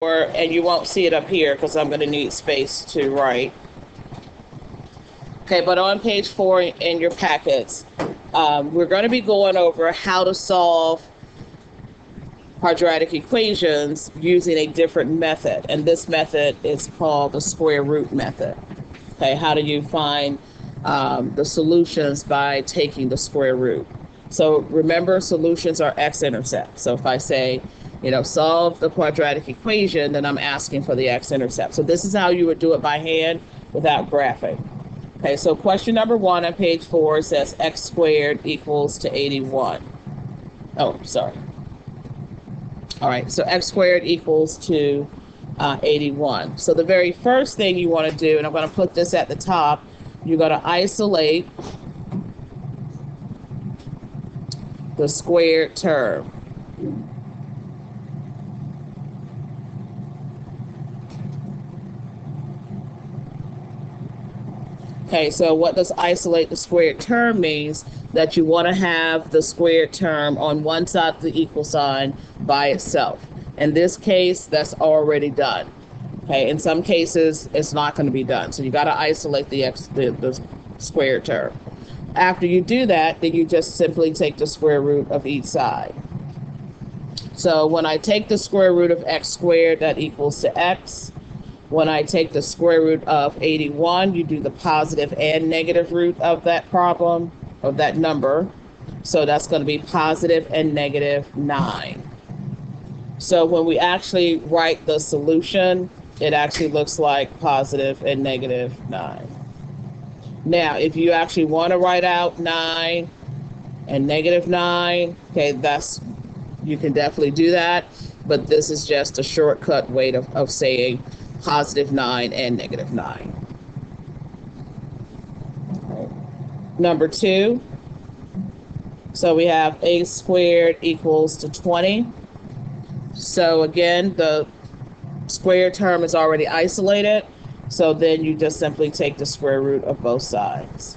and you won't see it up here because I'm going to need space to write. Okay, but on page 4 in your packets, we're going to be going over how to solve quadratic equations using a different method. And this method is called the square root method. Okay, how do you find the solutions by taking the square root? So remember, solutions are x-intercept. So if I say, solve the quadratic equation, then I'm asking for the x-intercept. So this is how you would do it by hand without graphing. Okay, so question number 1 on page 4 says x squared equals to 81. Oh, sorry. All right, so x squared equals to 81. So the very first thing you want to do, and I'm going to put this at the top, you're going to isolate the squared term. Okay, so what does isolate the squared term means? That you want to have the squared term on one side of the equal sign by itself. In this case, that's already done. Okay, in some cases, it's not going to be done. So you got to isolate the squared term. After you do that, then you just simply take the square root of each side. So when I take the square root of x squared, that equals to x. When I take the square root of 81, you do the positive and negative root of that problem, of that number. So that's going to be positive and negative 9. So when we actually write the solution, it actually looks like positive and negative 9. Now, if you actually want to write out 9 and negative 9, okay, you can definitely do that. But this is just a shortcut way of saying positive 9 and negative 9. Number 2, so we have a squared equals to 20. So again, the square term is already isolated, so then you just simply take the square root of both sides.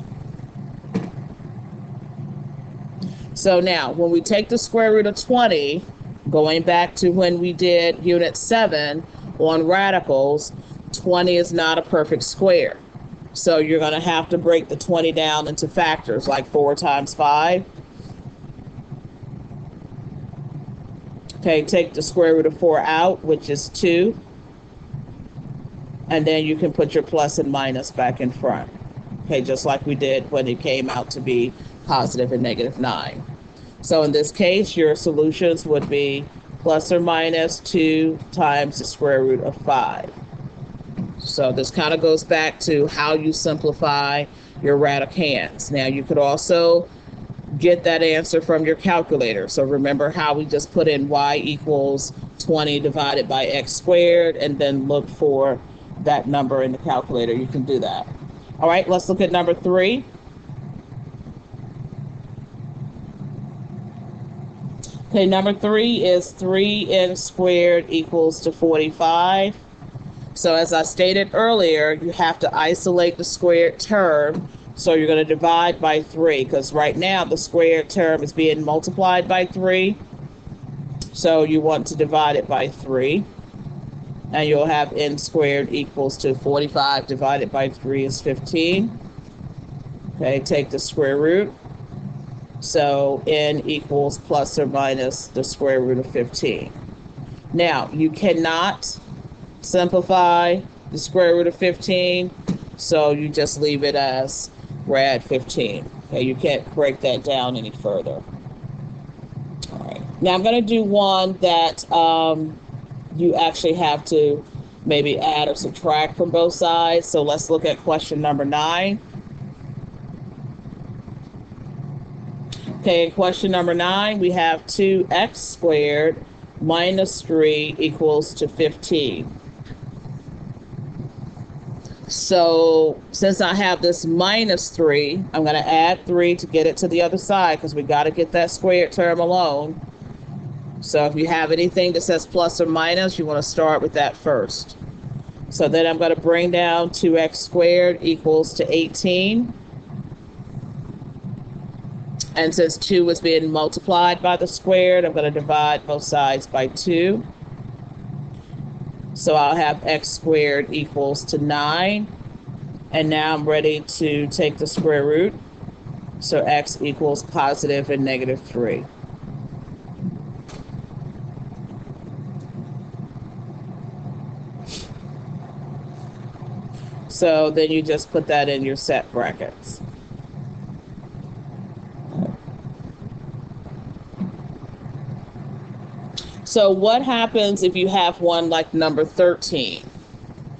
So now, when we take the square root of 20, going back to when we did Unit 7, on radicals, 20 is not a perfect square. So you're going to have to break the 20 down into factors, like 4 times 5. Okay, take the square root of 4 out, which is 2. And then you can put your plus and minus back in front. Okay, just like we did when it came out to be positive and negative 9. So in this case, your solutions would be plus or minus 2 times the square root of 5. So this kind of goes back to how you simplify your radicands. Now you could also get that answer from your calculator. So remember how we just put in y equals 20 divided by x squared and then look for that number in the calculator. You can do that. All right, let's look at number 3. Okay, number 3 is 3n squared equals to 45. So as I stated earlier, you have to isolate the squared term. So you're going to divide by 3, because right now the squared term is being multiplied by 3. So you want to divide it by 3. And you'll have n squared equals to 45 divided by 3 is 15. Okay, take the square root. So n equals plus or minus the square root of 15. Now, you cannot simplify the square root of 15, so you just leave it as rad 15. Okay, you can't break that down any further. All right. Now, I'm going to do one that you actually have to maybe add or subtract from both sides. So let's look at question number 9. Okay, in question number 9, we have 2x squared minus 3 equals to 15. So since I have this minus 3, I'm going to add 3 to get it to the other side because we got to get that squared term alone. So if you have anything that says plus or minus, you want to start with that first. So then I'm going to bring down 2x squared equals to 18. And since 2 is being multiplied by the squared, I'm going to divide both sides by 2. So I'll have x squared equals to 9. And now I'm ready to take the square root. So x equals positive and negative 3. So then you just put that in your set brackets. So what happens if you have one like number 13?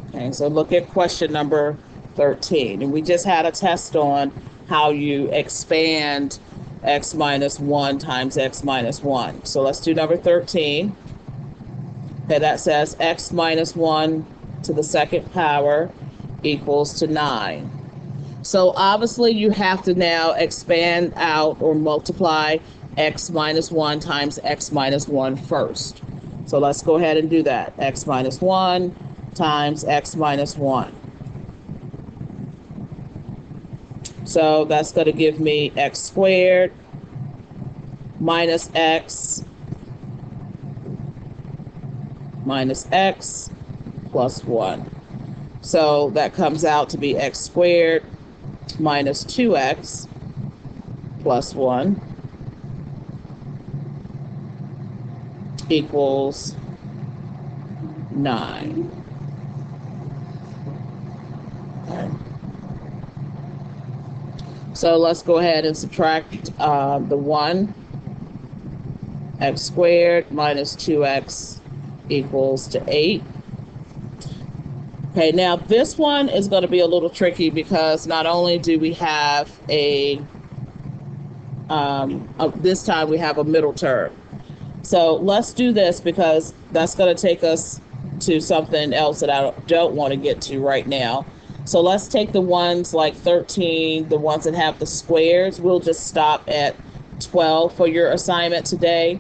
Okay, so look at question number 13. And we just had a test on how you expand x minus 1 times x minus 1. So let's do number 13. Okay, that says x minus 1 to the second power equals to 9. So obviously you have to now expand out or multiply x minus 1 times x minus 1 first. So let's go ahead and do that. X minus 1 times x minus 1. So that's going to give me x squared minus x plus 1. So that comes out to be x squared minus 2x plus 1 equals 9. Okay. So let's go ahead and subtract the 1. X squared minus 2x equals to 8. Okay, now this one is going to be a little tricky because not only do we have this time we have a middle term. So let's do this because that's going to take us to something else that I don't want to get to right now. So let's take the ones like 13, the ones that have the squares. We'll just stop at 12 for your assignment today.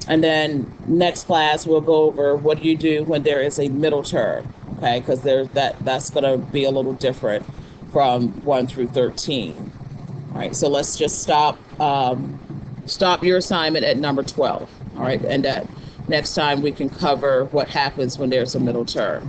And then next class, we'll go over what do you do when there is a middle term, okay? Because that's going to be a little different from 1 through 13. All right, so let's just stop your assignment at number 12. All right, and next time we can cover what happens when there's a middle term.